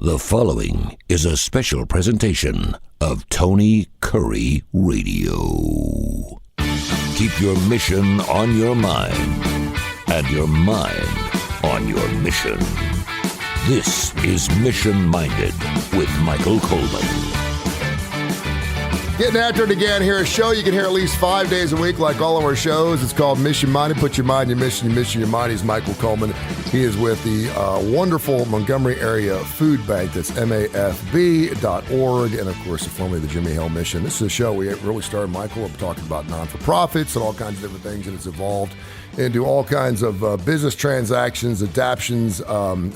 The following is a special presentation of Tony Kurre Radio. Keep your mission on your mind and your mind on your mission. This is Mission Minded with Michael Coleman. Getting after it again here, a show you can hear at least 5 days a week like all of our shows. It's called Mission Minded. Put your mind in your mission your mind. He's Michael Coleman. He is with the wonderful Montgomery Area Food Bank. That's MAFB.org. And, of course, formerly the Jimmy Hill Mission. This is a show we really started, Michael, of talking about non-for-profits and all kinds of different things, and it's evolved into all kinds of business transactions, adaptions,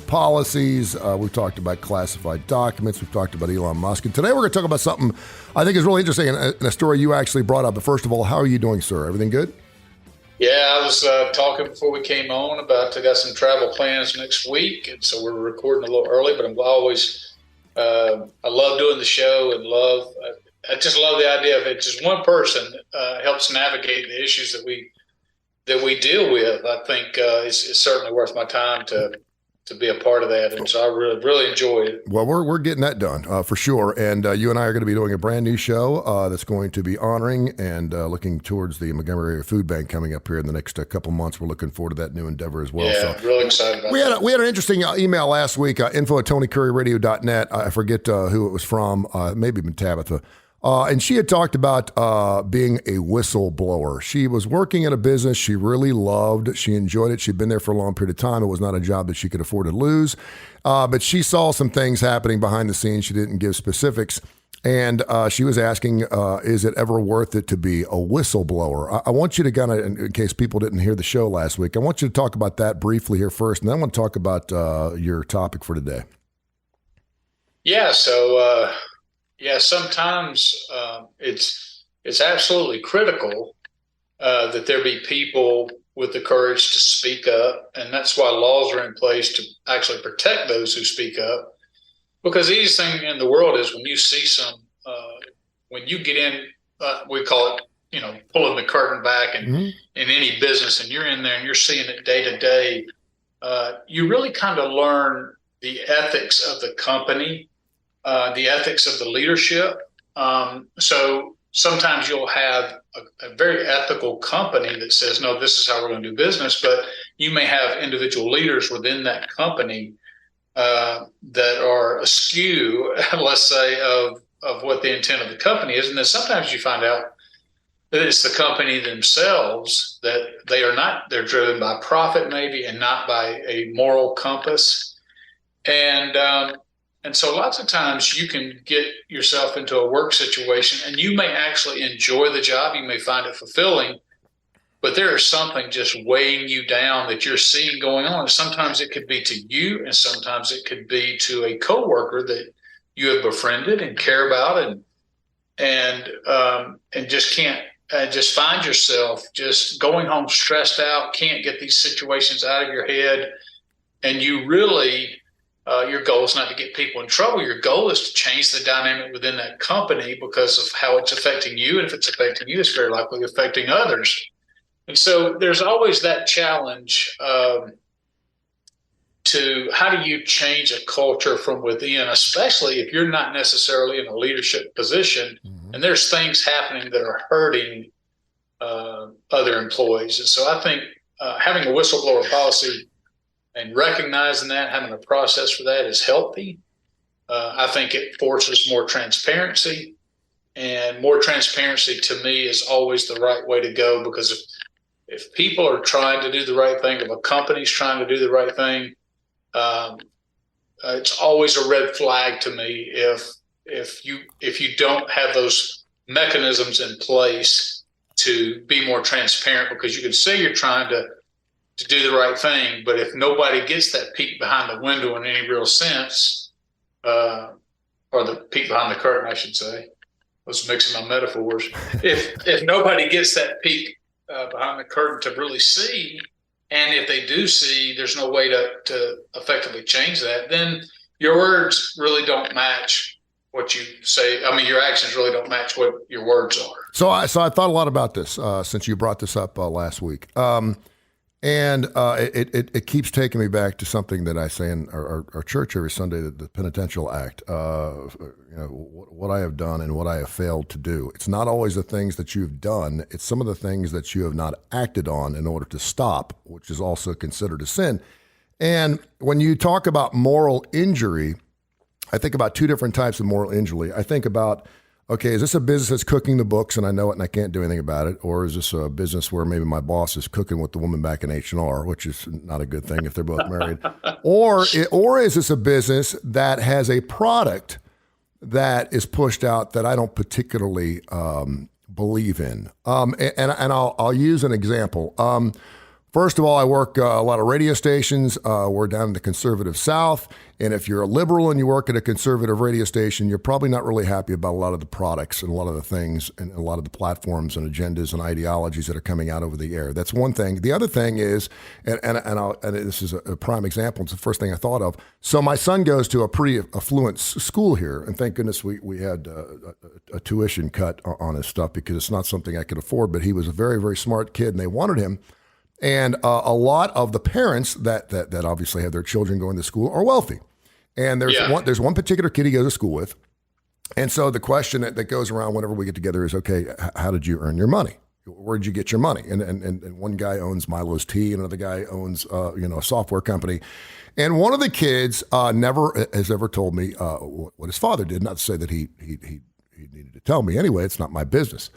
policies. We've talked about classified documents. We've talked about Elon Musk. And today we're going to talk about something I think is really interesting and a story you actually brought up. But first of all, how are you doing, sir? Everything good? Yeah, I was talking before we came on about I got some travel plans next week, and so we're recording a little early. But I'm always I love doing the show and I just love the idea of it. Just one person helps navigate the issues that we deal with. I think it's certainly worth my time to be a part of that, and so I really enjoy it. Well, we're getting that done for sure, and you and I are going to be doing a brand new show that's going to be honoring and looking towards the Montgomery Area Food Bank coming up here in the next couple months. We're looking forward to that new endeavor as well. Yeah, so really excited about that. We had an interesting email last week, info@tonykurreradio.net. I forget who it was from, maybe even Tabitha. And she had talked about being a whistleblower. She was working in a business she really loved. She enjoyed it. She'd been there for a long period of time. It was not a job that she could afford to lose. But she saw some things happening behind the scenes. She didn't give specifics. And she was asking, is it ever worth it to be a whistleblower? I want you to kind of, in case people didn't hear the show last week, I want you to talk about that briefly here first. And then I want to talk about your topic for today. Yeah, so... sometimes it's absolutely critical that there be people with the courage to speak up, and that's why laws are in place to actually protect those who speak up. Because the easiest thing in the world is when you see when you get in, we call it, pulling the curtain back, and in any business, and you're in there and you're seeing it day to day, you really kind of learn the ethics of the company. The ethics of the leadership. So sometimes you'll have a very ethical company that says, no, this is how we're going to do business. But you may have individual leaders within that company that are askew, let's say, of what the intent of the company is. And then sometimes you find out that it's the company themselves, that they're driven by profit maybe and not by a moral compass. And so lots of times you can get yourself into a work situation and you may actually enjoy the job. You may find it fulfilling, but there is something just weighing you down that you're seeing going on. And sometimes it could be to you, and sometimes it could be to a coworker that you have befriended and care about, and just can't just find yourself just going home stressed out, can't get these situations out of your head. And you really, your goal is not to get people in trouble. Your goal is to change the dynamic within that company because of how it's affecting you. And if it's affecting you, it's very likely affecting others. And so there's always that challenge to how do you change a culture from within, especially if you're not necessarily in a leadership position and there's things happening that are hurting other employees. And so I think having a whistleblower policy and recognizing that, having a process for that is healthy. I think it forces more transparency, and more transparency to me is always the right way to go, because if people are trying to do the right thing, if a company's trying to do the right thing, it's always a red flag to me if you don't have those mechanisms in place to be more transparent, because you can say you're trying to do the right thing, but if nobody gets that peek behind the window in any real sense, or the peek behind the curtain, I should say, I was mixing my metaphors. If nobody gets that peek behind the curtain to really see, and if they do see, there's no way to effectively change that, then your words really don't match what you say. I mean, your actions really don't match what your words are. So I thought a lot about this since you brought this up last week. And it keeps taking me back to something that I say in our church every Sunday, the penitential act, what I have done and what I have failed to do. It's not always the things that you've done. It's some of the things that you have not acted on in order to stop, which is also considered a sin. And when you talk about moral injury, I think about two different types of moral injury. I think about, okay, is this a business that's cooking the books and I know it and I can't do anything about it? Or is this a business where maybe my boss is cooking with the woman back in H&R, which is not a good thing if they're both married? or is this a business that has a product that is pushed out that I don't particularly believe in? And I'll use an example. First of all, I work a lot of radio stations. We're down in the conservative South. And if you're a liberal and you work at a conservative radio station, you're probably not really happy about a lot of the products and a lot of the things and a lot of the platforms and agendas and ideologies that are coming out over the air. That's one thing. The other thing is, and this is a prime example, it's the first thing I thought of. So my son goes to a pretty affluent school here, and thank goodness we had a tuition cut on his stuff because it's not something I could afford, but he was a very, very smart kid, and they wanted him. And a lot of the parents that obviously have their children going to school are wealthy. And there's one particular kid he goes to school with. And so the question that goes around whenever we get together is, okay, how did you earn your money? Where did you get your money? And one guy owns Milo's Tea, and another guy owns a software company. And one of the kids never has ever told me what his father did. Not to say that he needed to tell me. Anyway, it's not my business.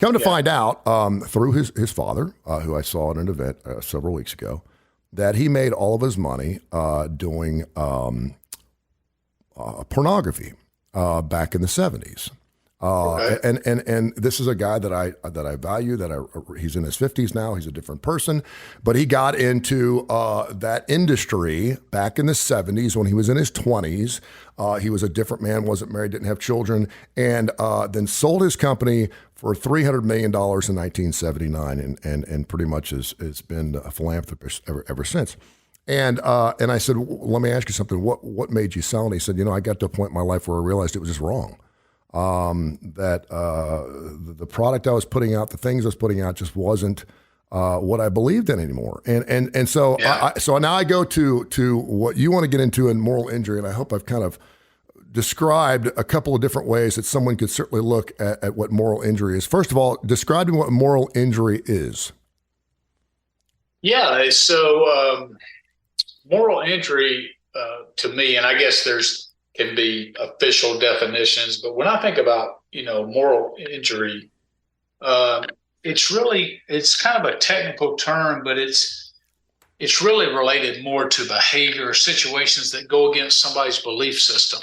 Come to find out through his father, who I saw at an event several weeks ago, that he made all of his money doing pornography back in the 70s. Okay. And this is a guy that I value. He's in his 50s now. He's a different person, but he got into that industry back in the 70s when he was in his 20s. He was a different man, wasn't married, didn't have children, and then sold his company for $300 million in 1979, and pretty much has been a philanthropist ever since. And I said, well, let me ask you something. What made you sell? And he said, I got to a point in my life where I realized it was just wrong. That the product I was putting out, the things I was putting out, just wasn't what I believed in anymore. And so so now I go to what you want to get into in moral injury, and I hope I've kind of described a couple of different ways that someone could certainly look at what moral injury is. First of all, describing what moral injury is. Yeah, so moral injury to me, and I guess can be official definitions, but when I think about moral injury, it's kind of a technical term, but it's really related more to behavior or situations that go against somebody's belief system.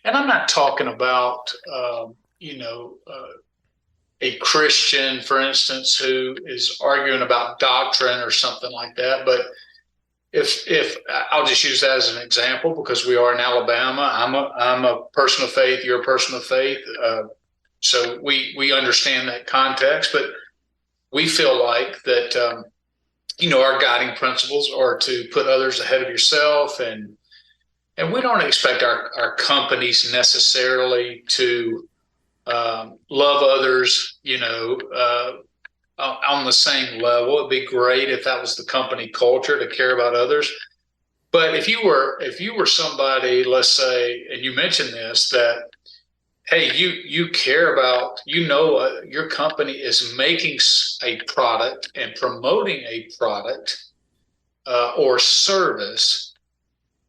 And I'm not talking about a Christian, for instance, who is arguing about doctrine or something like that, but if I'll just use that as an example because we are in Alabama. I'm a person of faith. You're a person of faith. So we understand that context, but we feel like that our guiding principles are to put others ahead of yourself, and we don't expect our companies necessarily to love others, on the same level. It'd be great if that was the company culture to care about others. But if you were somebody, let's say, and you mentioned this, that, hey, you care about, your company is making a product and promoting a product or service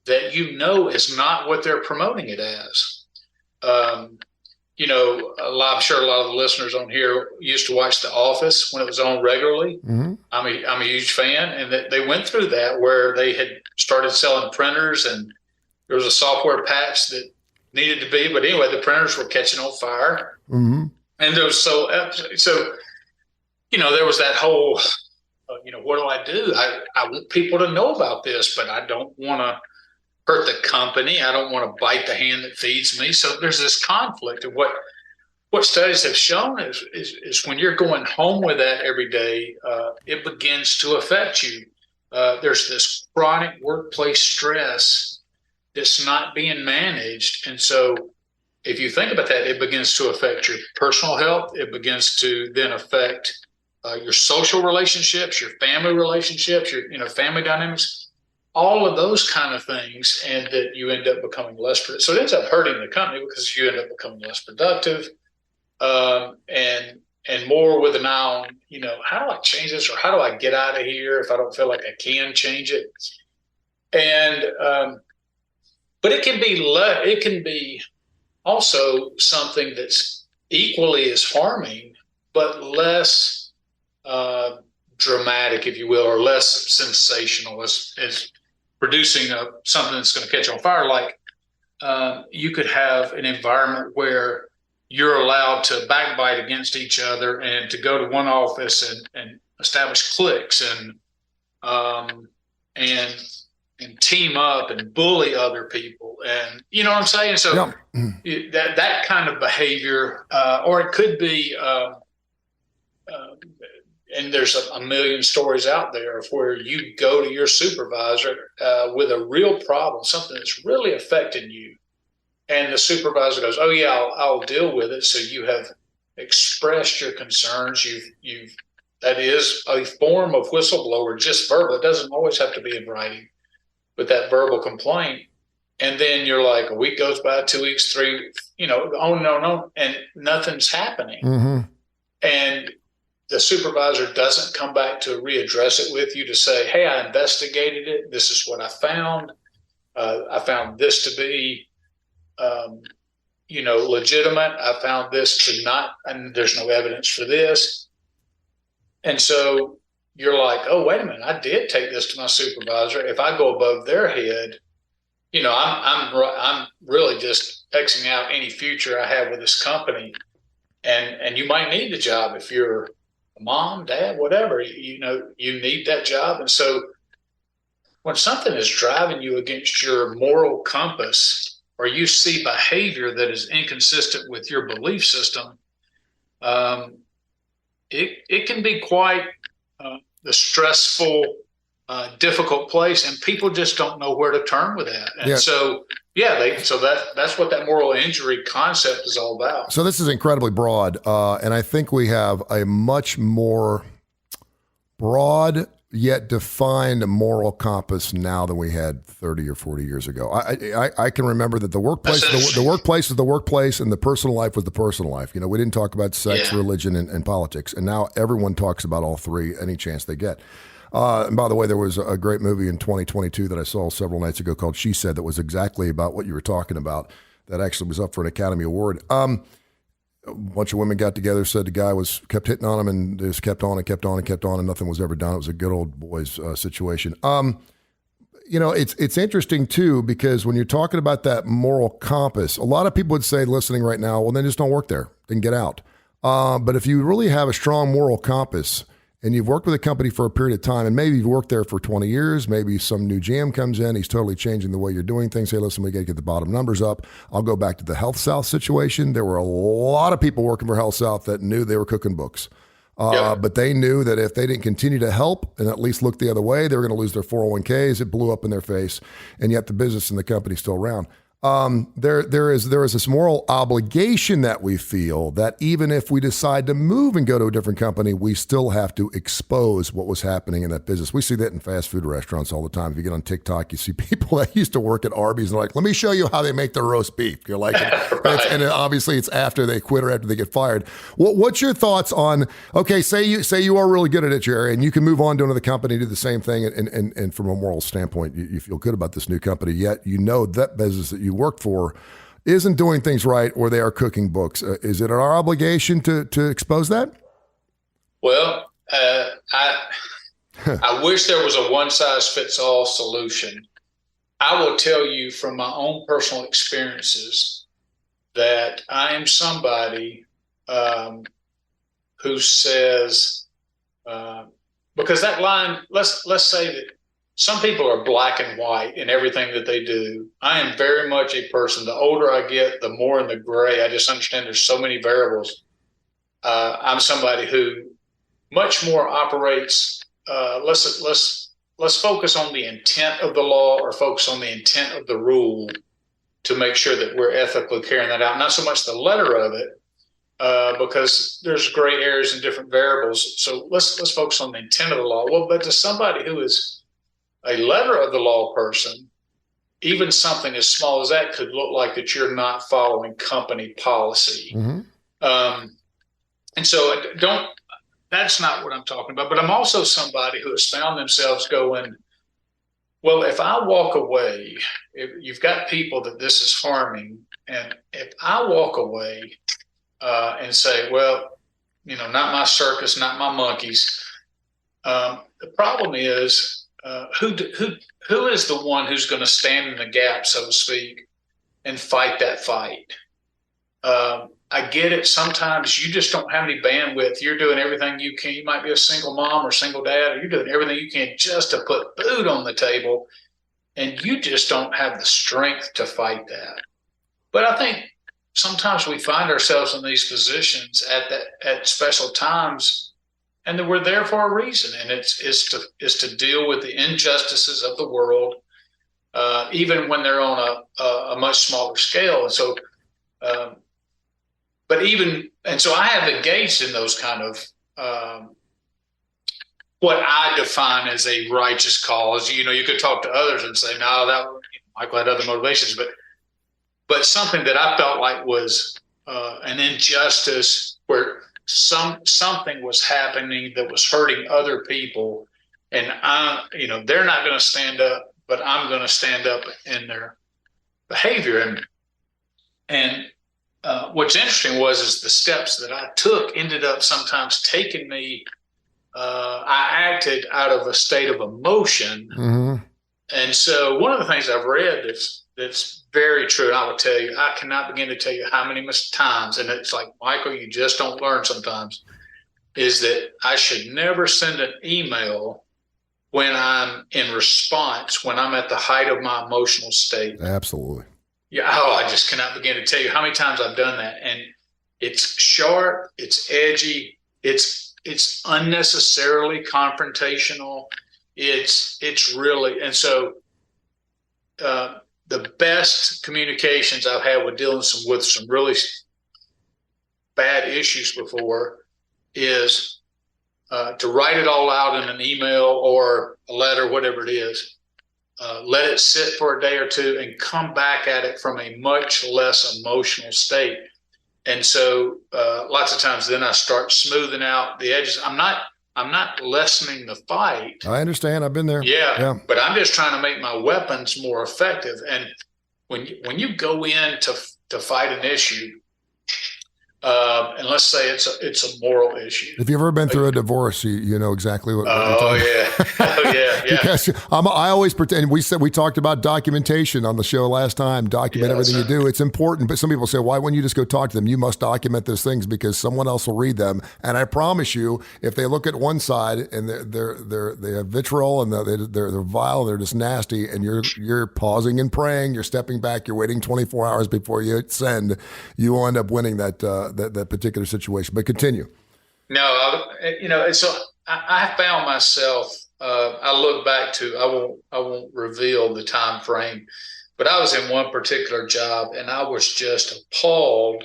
that is not what they're promoting it as. I'm sure a lot of the listeners on here used to watch The Office when it was on regularly. Mm-hmm. I'm a huge fan, and they went through that where they had started selling printers, and there was a software patch that needed to be. But anyway, the printers were catching on fire, mm-hmm. And there was so there was that whole, what do I do? I want people to know about this, but I don't want to hurt the company. I don't want to bite the hand that feeds me. So there's this conflict. And what studies have shown is when you're going home with that every day, it begins to affect you. There's this chronic workplace stress that's not being managed. And so if you think about that, it begins to affect your personal health. It begins to then affect your social relationships, your family relationships, your family dynamics, all of those kind of things, and that you end up becoming less. So it ends up hurting the company because you end up becoming less productive, and more with an eye on, how do I change this, or how do I get out of here if I don't feel like I can change it? And but it can be also something that's equally as harming, but less dramatic, if you will, or less sensational as producing something that's going to catch on fire. Like you could have an environment where you're allowed to backbite against each other and to go to one office and establish cliques and team up and bully other people. And you know what I'm saying? So that kind of behavior, or it could be, and there's a million stories out there of where you go to your supervisor with a real problem, something that's really affecting you. And the supervisor goes, "Oh yeah, I'll deal with it." So you have expressed your concerns. That is a form of whistleblower, just verbal. It doesn't always have to be in writing, but that verbal complaint. And then you're like, a week goes by, 2 weeks, 3, oh no, and nothing's happening. Mm-hmm. And the supervisor doesn't come back to readdress it with you to say, "Hey, I investigated it. This is what I found. I found this to be, legitimate. I found this to not, and there's no evidence for this." And so you're like, "Oh, wait a minute. I did take this to my supervisor. If I go above their head, I'm really just Xing out any future I have with this company. And you might need the job if you're a mom, dad, whatever, you need that job." And so when something is driving you against your moral compass, or you see behavior that is inconsistent with your belief system, it can be quite the stressful, difficult place, and people just don't know where to turn with that. And so that's what that moral injury concept is all about. So this is incredibly broad, and I think we have a much more broad yet defined moral compass now than we had 30 or 40 years ago. I can remember that the workplace is the workplace, and the personal life was the personal life. We didn't talk about sex, religion, and politics, and now everyone talks about all three any chance they get. And by the way, there was a great movie in 2022 that I saw several nights ago called She Said that was exactly about what you were talking about, that actually was up for an Academy Award. A bunch of women got together, said the guy kept hitting on them, and just kept on and kept on and kept on, and nothing was ever done. It was a good old boys situation. It's interesting too, because when you're talking about that moral compass, a lot of people would say, listening right now, well, then just don't work there, then get out. But if you really have a strong moral compass, and you've worked with a company for a period of time, and maybe you've worked there for 20 years, maybe some new GM comes in, he's totally changing the way you're doing things. Hey, listen, we got to get the bottom numbers up. I'll go back to the Health South situation. There were a lot of people working for Health South that knew they were cooking books. But they knew that if they didn't continue to help and at least look the other way, they were going to lose their 401ks. It blew up in their face, and yet the business and the company's still around. There is this moral obligation that we feel that even if we decide to move and go to a different company, we still have to expose what was happening in that business. We see that in fast food restaurants all the time. If you get on TikTok, you see people that used to work at Arby's and they're like, "Let me show you how they make their roast beef." You're like, right. And obviously it's after they quit or after they get fired. What's your thoughts on, okay, say you are really good at it, Jerry, and you can move on to another company, do the same thing, and from a moral standpoint, you feel good about this new company, yet you know that business that you worked for isn't doing things right, or they are cooking books. Is it our obligation to expose that? Well, I wish there was a one-size-fits-all solution. I will tell you from my own personal experiences that I am somebody who says, because that line, let's say that some people are black and white in everything that they do. I am very much a person. The older I get, the more in the gray. I just understand there's so many variables. I'm somebody who much more operates. Let's focus on the intent of the law, or focus on the intent of the rule, to make sure that we're ethically carrying that out. Not so much the letter of it, because there's gray areas and different variables. So let's focus on the intent of the law. Well, but to somebody who is a letter of the law person, even something as small as that could look like that you're not following company policy. Mm-hmm. And so that's not what I'm talking about. But I'm also somebody who has found themselves going, well, if I walk away, if you've got people that this is harming, and if I walk away and say, well, not my circus, not my monkeys, the problem is, who is the one who's going to stand in the gap, so to speak, and fight that fight? I get it. Sometimes you just don't have any bandwidth. You're doing everything you can. You might be a single mom or single dad, or you're doing everything you can just to put food on the table, and you just don't have the strength to fight that. But I think sometimes we find ourselves in these positions at special times, and that we're there for a reason, and it's to deal with the injustices of the world, even when they're on a much smaller scale. And so, so I have engaged in those kind of what I define as a righteous cause. You could talk to others and say, no, that Michael had other motivations, but something that I felt like was an injustice where something was happening that was hurting other people, and they're not going to stand up, but I'm going to stand up in their behavior. And what's interesting is the steps that I took ended up sometimes taking me. I acted out of a state of emotion, Mm-hmm. and so one of the things I've read that's very true, and I will tell you, I cannot begin to tell you how many times, and it's like, Michael, you just don't learn sometimes, is that I should never send an email when I'm in response, when I'm at the height of my emotional state. Absolutely. Yeah. Oh, I just cannot begin to tell you how many times I've done that. And it's sharp, it's edgy, it's unnecessarily confrontational. It's really, and so the best communications I've had with dealing with some really bad issues before is to write it all out in an email or a letter, whatever it is. Let it sit for a day or two and come back at it from a much less emotional state. And so lots of times then I start smoothing out the edges. I'm not lessening the fight. I understand. I've been there. Yeah. But I'm just trying to make my weapons more effective. And when you go in to fight an issue, and let's say it's a moral issue. If you've ever been through a divorce, you know exactly what you're talking about. Oh yeah. Because I always pretend. We talked about documentation on the show last time. Document everything you do. It's important. But some people say, why wouldn't you just go talk to them? You must document those things because someone else will read them. And I promise you, if they look at one side and they have vitriol and they're vile, they're just nasty, and you're pausing and praying, you're stepping back, you're waiting 24 hours before you send, you will end up winning that particular situation. But continue. No, so I found myself. I look back to, I won't reveal the time frame, but I was in one particular job and I was just appalled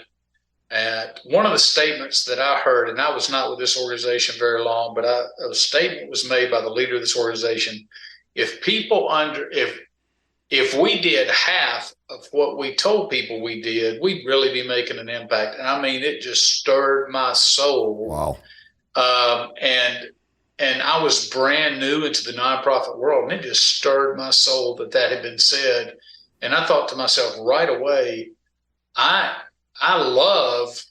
at one of the statements that I heard, and I was not with this organization very long, but a statement was made by the leader of this organization. If we did half of what we told people we did, we'd really be making an impact. And I mean, it just stirred my soul. Wow. And I was brand new into the nonprofit world, and it just stirred my soul that had been said. And I thought to myself right away, I love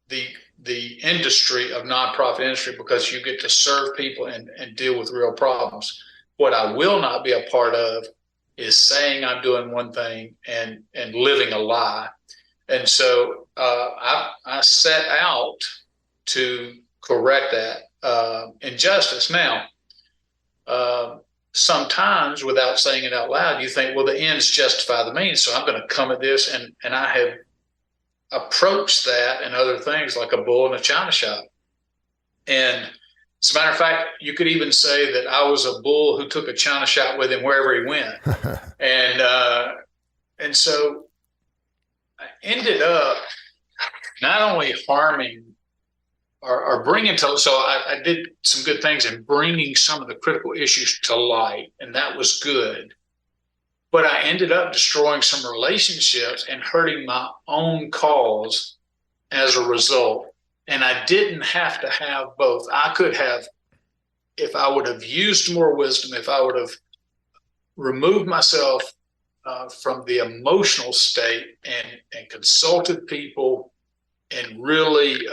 the industry of nonprofit industry because you get to serve people and deal with real problems. What I will not be a part of is saying I'm doing one thing and living a lie. And so I set out to correct that injustice. Now, sometimes without saying it out loud, you think, well, the ends justify the means. So I'm going to come at this. And I have approached that and other things like a bull in a china shop. And as a matter of fact, you could even say that I was a bull who took a china shop with him wherever he went. And so I ended up not only harming or bringing to, so I did some good things in bringing some of the critical issues to light, and that was good. But I ended up destroying some relationships and hurting my own cause as a result. And I didn't have to have both. I could have, if I would have used more wisdom, if I would have removed myself from the emotional state and consulted people and really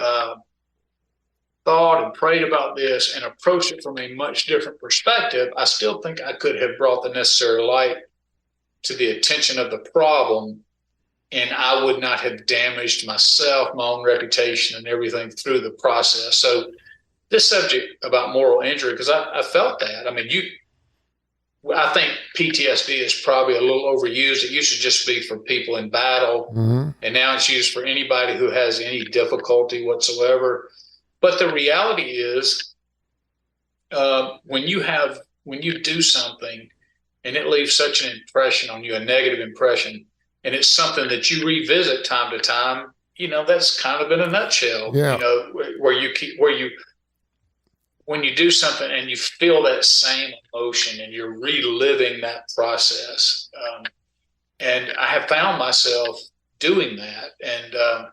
thought and prayed about this and approached it from a much different perspective, I still think I could have brought the necessary light to the attention of the problem, and I would not have damaged myself, my own reputation, and everything through the process. So this subject about moral injury, because I felt that. I mean, I think PTSD is probably a little overused. It used to just be for people in battle, and now it's used for anybody who has any difficulty whatsoever. But the reality is, when you do something and it leaves such an impression on you, a negative impression, and it's something that you revisit time to time, that's kind of in a nutshell. Yeah. When you do something and you feel that same emotion and you're reliving that process. And I have found myself doing that. And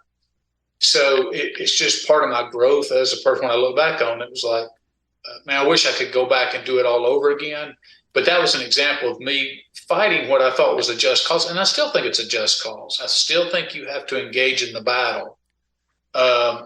so it's just part of my growth as a person. When I look back on it, it was like, man, I wish I could go back and do it all over again. But that was an example of me fighting what I thought was a just cause. And I still think it's a just cause. I still think you have to engage in the battle.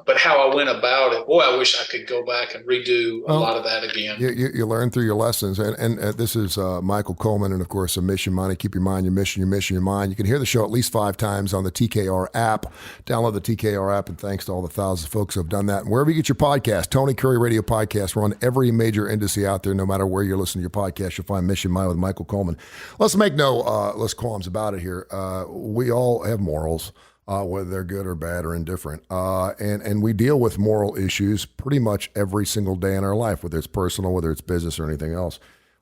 But how I went about it, boy, I wish I could go back and redo a lot of that again. You learn through your lessons. And this is Michael Coleman, and of course, a Mission Mind. Keep your mind, your mission, your mind. You can hear the show at least 5 times on the TKR app. Download the TKR app, and thanks to all the thousands of folks who have done that. And wherever you get your podcast, Tony Kurre Radio Podcast, we're on every major indice out there. No matter where you're listening to your podcast, you'll find Mission Mind with Michael Coleman. Let's make less qualms about it here. We all have morals. Whether they're good or bad or indifferent. And we deal with moral issues pretty much every single day in our life, whether it's personal, whether it's business or anything else.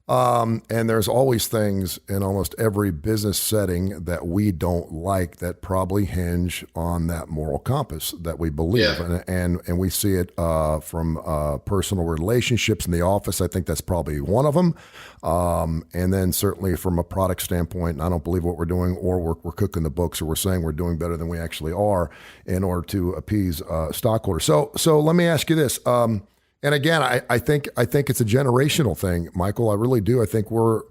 And there's always things in almost every business setting that we don't like that probably hinge on that moral compass that we believe. Yeah. And we see it from personal relationships in the office. I think that's probably one of them. And then certainly from a product standpoint, I don't believe what we're doing, or we're cooking the books, or we're saying we're doing better than we actually are in order to appease stockholders. So let me ask you this. And again, I think it's a generational thing, Michael. I really do. I think we're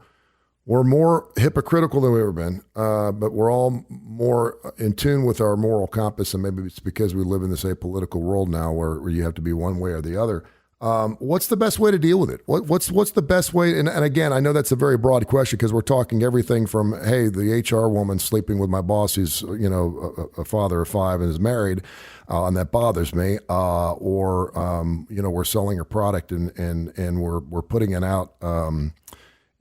more hypocritical than we've ever been, but we're all more in tune with our moral compass, and maybe it's because we live in this apolitical world now where you have to be one way or the other. What's the best way to deal with it? What's the best way? And again, I know that's a very broad question because we're talking everything from, hey, the HR woman sleeping with my boss who's a father of 5 and is married, and that bothers me, or we're selling a product and we're putting it out,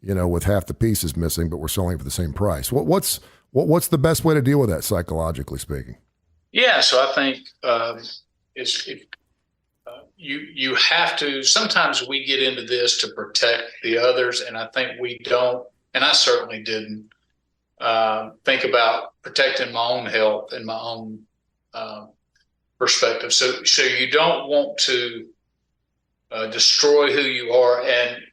with half the pieces missing, but we're selling it for the same price. What's the best way to deal with that, psychologically speaking? Yeah, so I think you have to. Sometimes we get into this to protect the others, and I think we don't. And I certainly didn't think about protecting my own health and my own perspective. So you don't want to destroy who you are, and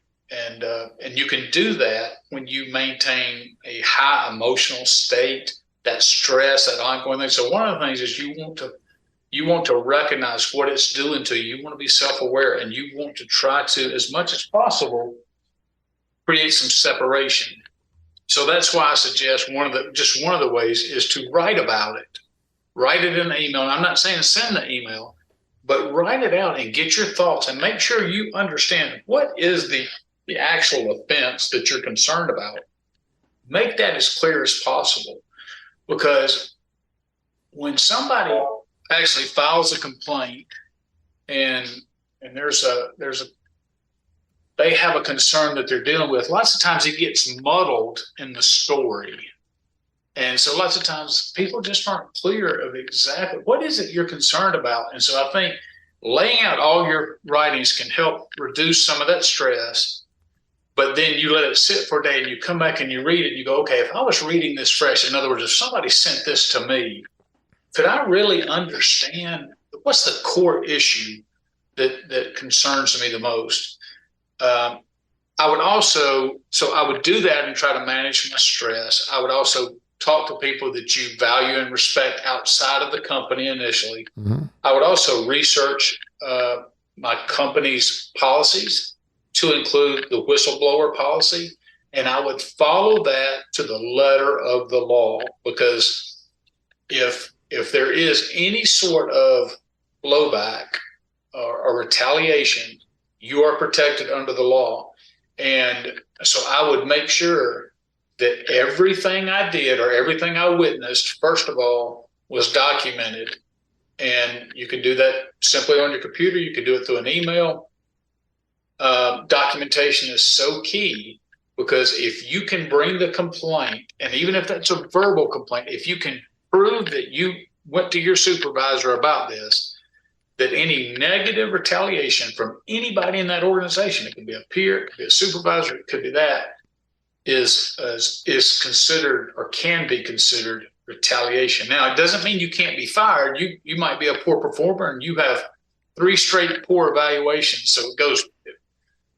you can do that when you maintain a high emotional state, that stress, that ongoing thing. So one of the things is you want to recognize what it's doing to you. You want to be self-aware, and you want to try to, as much as possible, create some separation. So that's why I suggest one of the ways is to write about it. Write it in an email. And I'm not saying send the email, but write it out and get your thoughts and make sure you understand what is the actual offense that you're concerned about. Make that as clear as possible, because when somebody actually files a complaint and they have a concern that they're dealing with, lots of times it gets muddled in the story. And so lots of times people just aren't clear of exactly what is it you're concerned about. And so I think laying out all your writings can help reduce some of that stress, but then you let it sit for a day and you come back and you read it and you go, okay, if I was reading this fresh, in other words, if somebody sent this to me, could I really understand what's the core issue that concerns me the most? I would do that and try to manage my stress. I would also talk to people that you value and respect outside of the company initially. Mm-hmm. I would also research my company's policies to include the whistleblower policy, and I would follow that to the letter of the law, because if there is any sort of blowback or retaliation, you are protected under the law. And so I would make sure that everything I did or everything I witnessed, first of all, was documented. And you can do that simply on your computer. You can do it through an email. Documentation is so key, because if you can bring the complaint, and even if that's a verbal complaint, if you can prove that you went to your supervisor about this, that any negative retaliation from anybody in that organization, it could be a peer, it could be a supervisor, it could be that, is considered or can be considered retaliation. Now, it doesn't mean you can't be fired. You might be a poor performer and you have 3 straight poor evaluations. So it goes,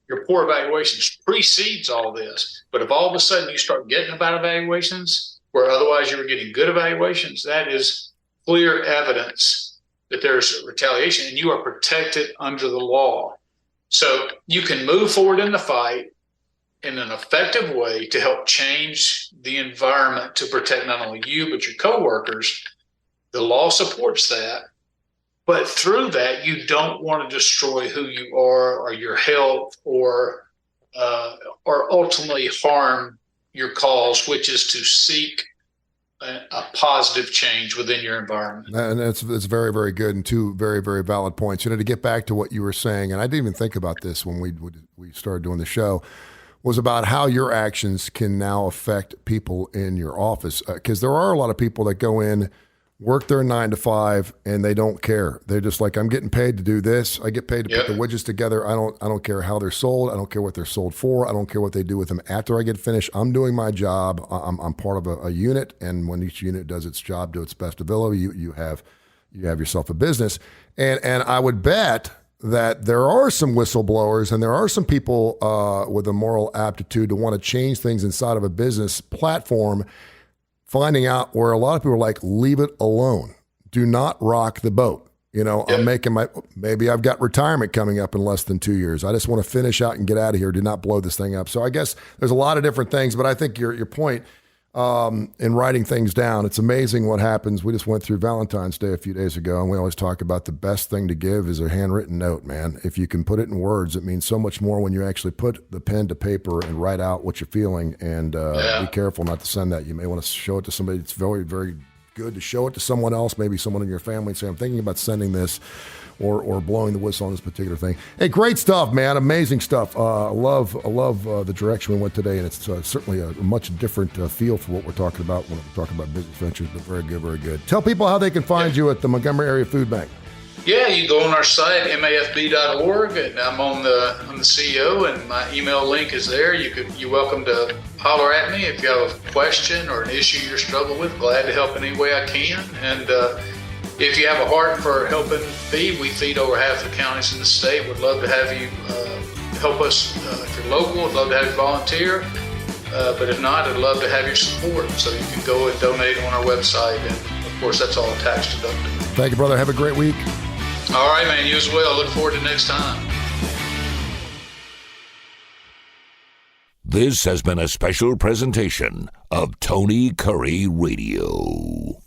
your poor evaluations precedes all this. But if all of a sudden you start getting bad evaluations where otherwise you were getting good evaluations, that is clear evidence that there's retaliation, and you are protected under the law. So you can move forward in the fight in an effective way to help change the environment to protect not only you, but your coworkers. The law supports that. But through that, you don't want to destroy who you are or your health or ultimately harm your cause, which is to seek a positive change within your environment. And that's very, very good, and 2 very, very valid points. To get back to what you were saying, and I didn't even think about this when we started doing the show, was about how your actions can now affect people in your office. Because there are a lot of people that go in, work their 9 to 5, and they don't care. They're just like, I'm getting paid to do this. I get paid to put the widgets together. I don't care how they're sold. I don't care what they're sold for. I don't care what they do with them after I get finished. I'm doing my job. I'm part of a unit, and when each unit does its job to its best ability, you have yourself a business. And I would bet that there are some whistleblowers and there are some people with a moral aptitude to want to change things inside of a business platform, finding out where a lot of people are like, leave it alone. Do not rock the boat. I'm making maybe I've got retirement coming up in less than 2 years. I just want to finish out and get out of here. Do not blow this thing up. So I guess there's a lot of different things, but I think your point in writing things down, it's amazing what happens. We just went through Valentine's Day a few days ago, and we always talk about the best thing to give is a handwritten note, man. If you can put it in words, it means so much more when you actually put the pen to paper and write out what you're feeling, and be careful not to send that. You may want to show it to somebody. It's very, very good to show it to someone else, maybe someone in your family, and say, I'm thinking about sending this, or blowing the whistle on this particular thing. Hey, great stuff, man. Amazing stuff. I love the direction we went today, and it's certainly a much different feel for what we're talking about when we're talking about business ventures, but very good, very good. Tell people how they can find you at the Montgomery Area Food Bank. Yeah, you go on our site, mafb.org, and I'm I'm the CEO, and my email link is there. You're welcome to holler at me if you have a question or an issue you're struggling with. Glad to help in any way I can. And if you have a heart for helping feed, we feed over half the counties in the state. Would love to have you help us. If you're local, would love to have you volunteer. But if not, I'd love to have your support. So you can go and donate on our website. And of course, that's all tax deductible. Thank you, brother. Have a great week. All right, man. You as well. Look forward to next time. This has been a special presentation of Tony Kurre Radio.